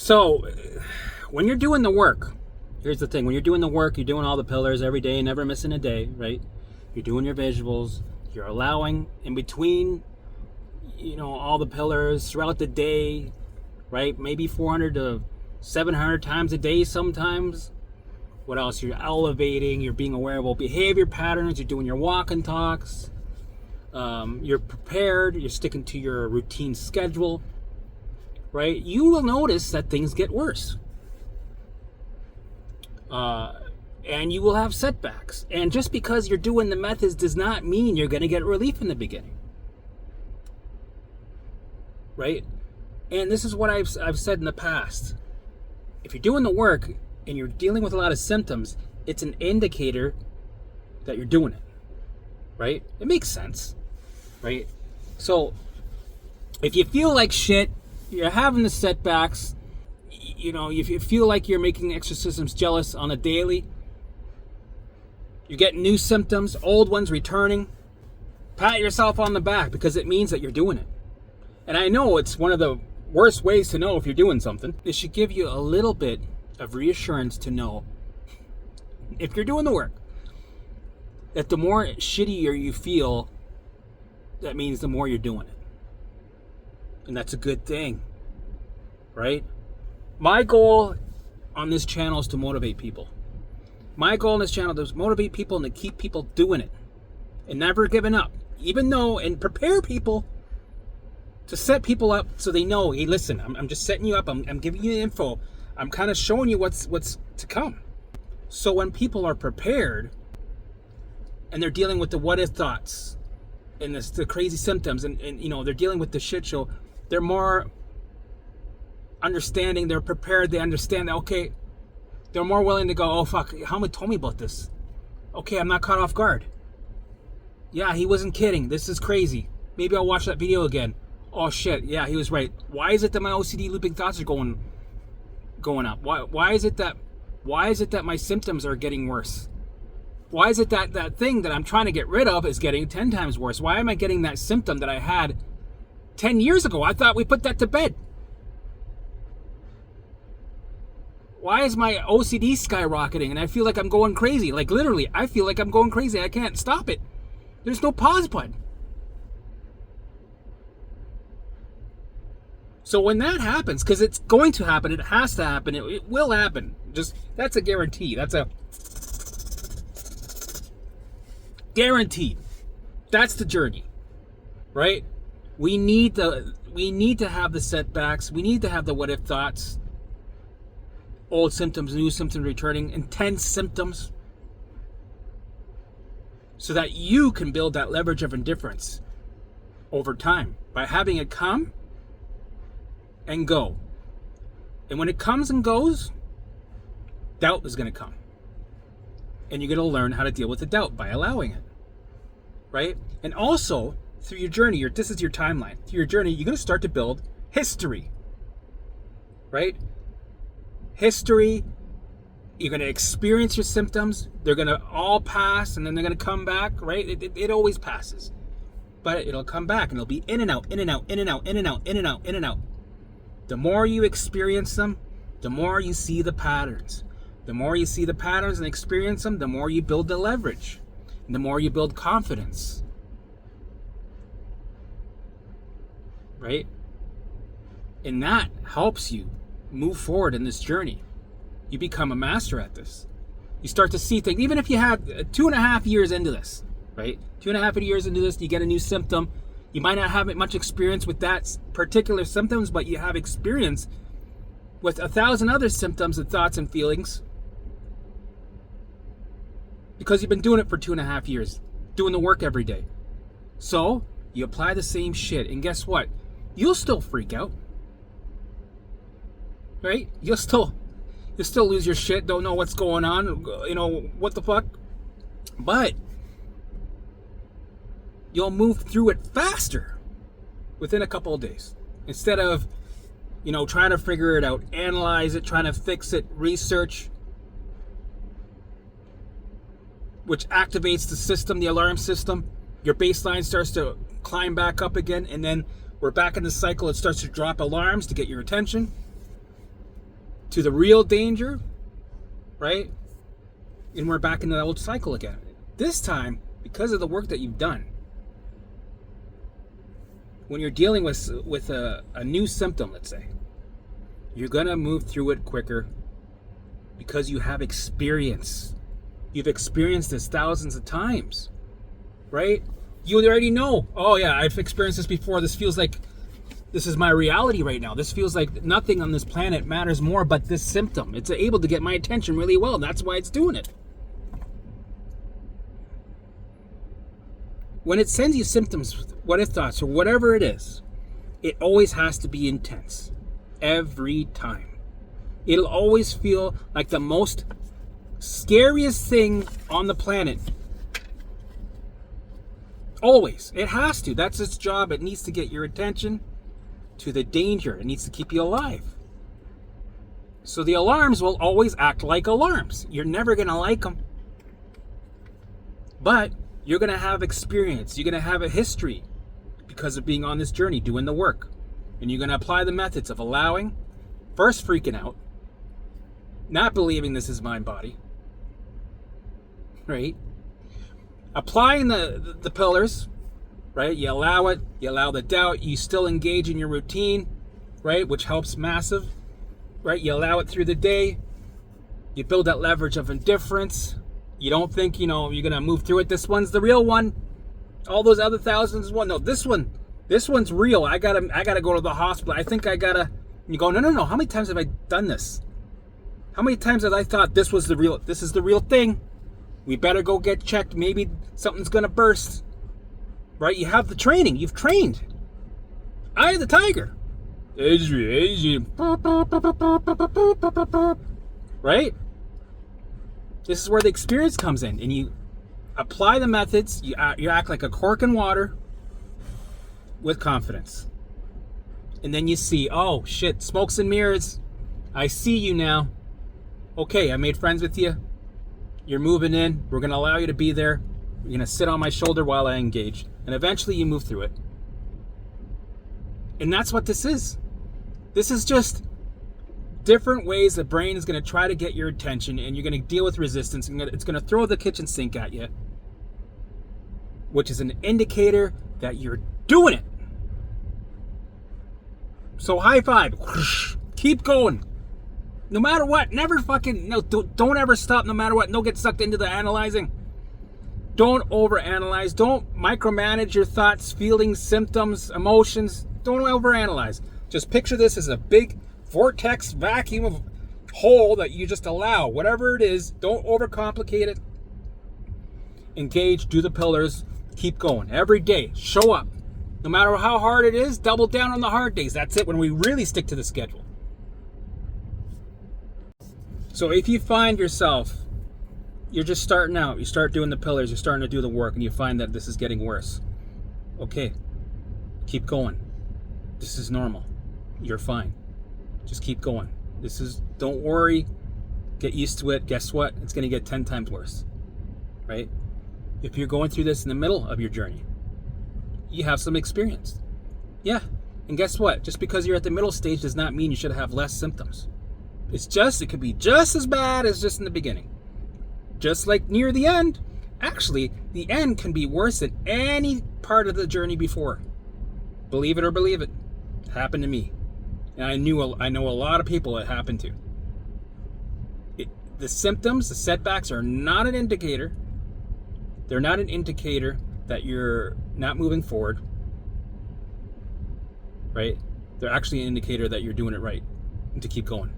So, when you're doing the work, here's the thing. When you're doing the work, you're doing all the pillars every day, never missing a day, right? You're doing your visuals. You're allowing in between, all the pillars throughout the day, right? Maybe 400 to 700 times a day sometimes. What else? You're elevating. You're being aware of behavior patterns. You're doing your walk and talks. You're prepared. You're sticking to your routine schedule, right? You will notice that things get worse. And you will have setbacks. And just because you're doing the methods does not mean you're going to get relief in the beginning. Right? And this is what I've said in the past. If you're doing the work and you're dealing with a lot of symptoms, it's an indicator that you're doing it. Right? It makes sense. Right? So, if you feel like shit, you're having the setbacks, if you feel like you're making exorcisms jealous on a daily, you're getting new symptoms, old ones returning, pat yourself on the back because it means that you're doing it. And I know it's one of the worst ways to know if you're doing something. It should give you a little bit of reassurance to know, if you're doing the work, that the more shittier you feel, that means the more you're doing it. And that's a good thing, right? My goal on this channel is to motivate people. My goal on this channel is to motivate people and to keep people doing it and never giving up. And prepare people to set people up so they know, hey, listen, I'm just setting you up. I'm giving you info. I'm kind of showing you what's to come. So when people are prepared and they're dealing with the what if thoughts and the crazy symptoms and they're dealing with the shit show, they're more understanding, they're prepared, they understand that, okay, they're more willing to go, oh fuck, Helmut told me about this. Okay, I'm not caught off guard. Yeah, he wasn't kidding. This is crazy. Maybe I'll watch that video again. Oh shit, yeah, he was right. Why is it that my OCD looping thoughts are going up? Why is it that my symptoms are getting worse? Why is it that thing that I'm trying to get rid of is getting 10 times worse? Why am I getting that symptom that I had 10 years ago? I thought we put that to bed. Why is my OCD skyrocketing and I feel like I'm going crazy? Like literally, I feel like I'm going crazy. I can't stop it. There's no pause button. So when that happens, because it's going to happen, it has to happen, it will happen. That's a guarantee. That's a guaranteed. That's the journey, right? We need to have the setbacks. We need to have the what if thoughts. Old symptoms, new symptoms returning, intense symptoms, so that you can build that leverage of indifference over time by having it come and go. And when it comes and goes, doubt is going to come. And you're going to learn how to deal with the doubt by allowing it, right? And also, through your journey, this is your timeline. Through your journey, you're going to start to build history, right? History, you're going to experience your symptoms. They're going to all pass, and then they're going to come back, right? It always passes. But it'll come back, and it'll be in and out, in and out, in and out, in and out, in and out, in and out. The more you experience them, the more you see the patterns. The more you see the patterns and experience them, the more you build the leverage. And the more you build confidence. Right? And that helps you move forward in this journey. You become a master at this. You start to see things, even if you have 2.5 years into this, right? 2.5 years into this, you get a new symptom. You might not have much experience with that particular symptoms, but you have experience with 1,000 other symptoms and thoughts and feelings because you've been doing it for 2.5 years, doing the work every day. So you apply the same shit, and guess what? You'll still freak out. Right? You'll still lose your shit, don't know what's going on, what the fuck. But you'll move through it faster within a couple of days. Instead of, trying to figure it out, analyze it, trying to fix it, research, which activates the system, the alarm system. Your baseline starts to climb back up again, and then we're back in the cycle. It starts to drop alarms to get your attention. to the real danger, right? And we're back into that old cycle again. This time, because of the work that you've done, when you're dealing with a new symptom, let's say, you're going to move through it quicker because you have experience. You've experienced this thousands of times, right? You already know, oh yeah, I've experienced this before. This feels like this is my reality right now. This feels like nothing on this planet matters more but this symptom. It's able to get my attention really well. That's why it's doing it. When it sends you symptoms, what if thoughts, or whatever it is, it always has to be intense. Every time. It'll always feel like the most scariest thing on the planet. Always. It has to. That's its job. It needs to get your attention to the danger. It needs to keep you alive. So the alarms will always act like alarms. You're never going to like them. But you're going to have experience. You're going to have a history because of being on this journey, doing the work. And you're going to apply the methods of allowing, first freaking out, not believing this is my body, right? Applying the pillars, right? You allow it, you allow the doubt, you still engage in your routine, right? Which helps massive, right? You allow it through the day, you build that leverage of indifference. You don't think, you're going to move through it. This one's the real one. All those other thousands, one. No, this one's real. I gotta go to the hospital. I think I gotta. You go, no. How many times have I done this? How many times have I thought this is the real thing? We better go get checked. Maybe something's gonna burst. Right? You have the training. You've trained. Eye of the tiger. Right? This is where the experience comes in, and you apply the methods. You act like a cork in water with confidence. And then you see, oh shit, smokes and mirrors. I see you now. Okay, I made friends with you. You're moving in. We're going to allow you to be there. You're going to sit on my shoulder while I engage. And eventually you move through it. And that's what this is. This is just different ways the brain is going to try to get your attention, and you're going to deal with resistance. And it's going to throw the kitchen sink at you, which is an indicator that you're doing it. So high five. Keep going. No matter what. Never fucking, no, don't ever stop no matter what. Don't get sucked into the analyzing. Don't overanalyze. Don't micromanage your thoughts, feelings, symptoms, emotions. Don't overanalyze. Just picture this as a big vortex vacuum of hole that you just allow. Whatever it is, don't overcomplicate it. Engage, do the pillars, keep going. Every day, show up. No matter how hard it is, double down on the hard days. That's it, when we really stick to the schedule. So if you find yourself, you're just starting out, you start doing the pillars, you're starting to do the work, and you find that this is getting worse. Okay, keep going. This is normal. You're fine. Just keep going. Don't worry. Get used to it. Guess what? It's going to get 10 times worse. Right? If you're going through this in the middle of your journey, you have some experience. Yeah. And guess what? Just because you're at the middle stage does not mean you should have less symptoms. It could be just as bad as just in the beginning. Just like near the end. Actually, the end can be worse than any part of the journey before. Believe it or believe it. It happened to me. And I know a lot of people it happened to. The symptoms, the setbacks are not an indicator. They're not an indicator that you're not moving forward. Right? They're actually an indicator that you're doing it right and to keep going.